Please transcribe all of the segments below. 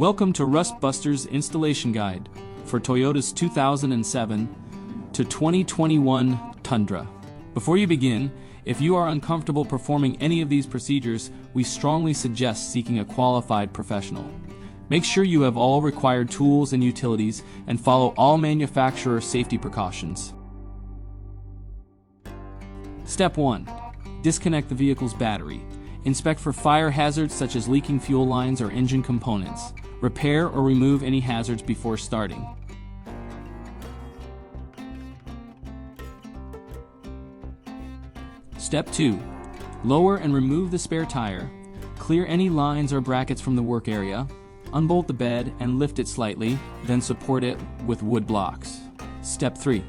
Welcome to Rust Buster's installation guide for Toyota's 2007 to 2021 Tundra. Before you begin, if you are uncomfortable performing any of these procedures, we strongly suggest seeking a qualified professional. Make sure you have all required tools and utilities and follow all manufacturer safety precautions. Step 1. Disconnect the vehicle's battery. Inspect for fire hazards such as leaking fuel lines or engine components. Repair or remove any hazards before starting. Step 2. Lower and remove the spare tire. Clear any lines or brackets from the work area. Unbolt the bed and lift it slightly, then support it with wood blocks. Step 3.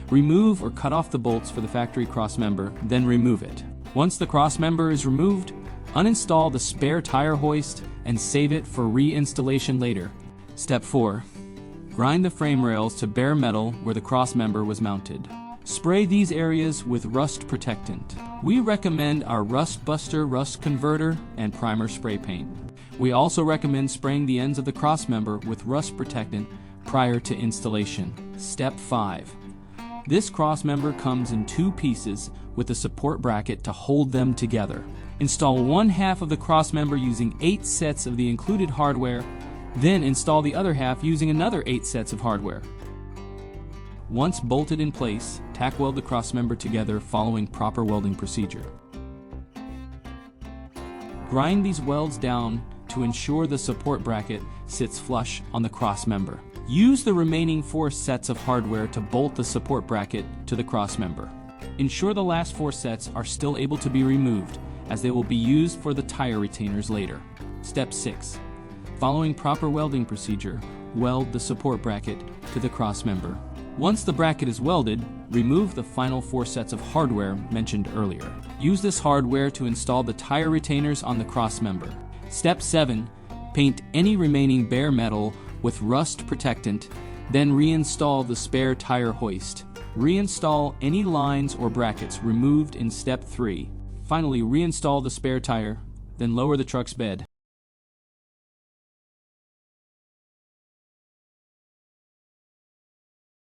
Remove or cut off the bolts for the factory crossmember, then remove it. Once the crossmember is removed, uninstall the spare tire hoist and save it for reinstallation later. Step 4. Grind the frame rails to bare metal where the crossmember was mounted. Spray these areas with rust protectant. We recommend our Rust Buster rust converter and primer spray paint. We also recommend spraying the ends of the crossmember with rust protectant prior to installation. Step 5. This crossmember comes in two pieces with a support bracket to hold them together. Install one half of the crossmember using 8 sets of the included hardware, then install the other half using another 8 sets of hardware. Once bolted in place, tack weld the crossmember together following proper welding procedure. Grind these welds down to ensure the support bracket sits flush on the crossmember. Use the remaining 4 sets of hardware to bolt the support bracket to the crossmember. Ensure the last 4 sets are still able to be removed, as they will be used for the tire retainers later. Step 6. Following proper welding procedure, weld the support bracket to the crossmember. Once the bracket is welded, remove the final 4 sets of hardware mentioned earlier. Use this hardware to install the tire retainers on the crossmember. Step 7. Paint any remaining bare metal with rust protectant, then reinstall the spare tire hoist. Reinstall any lines or brackets removed in Step 3. Finally, reinstall the spare tire, then lower the truck's bed.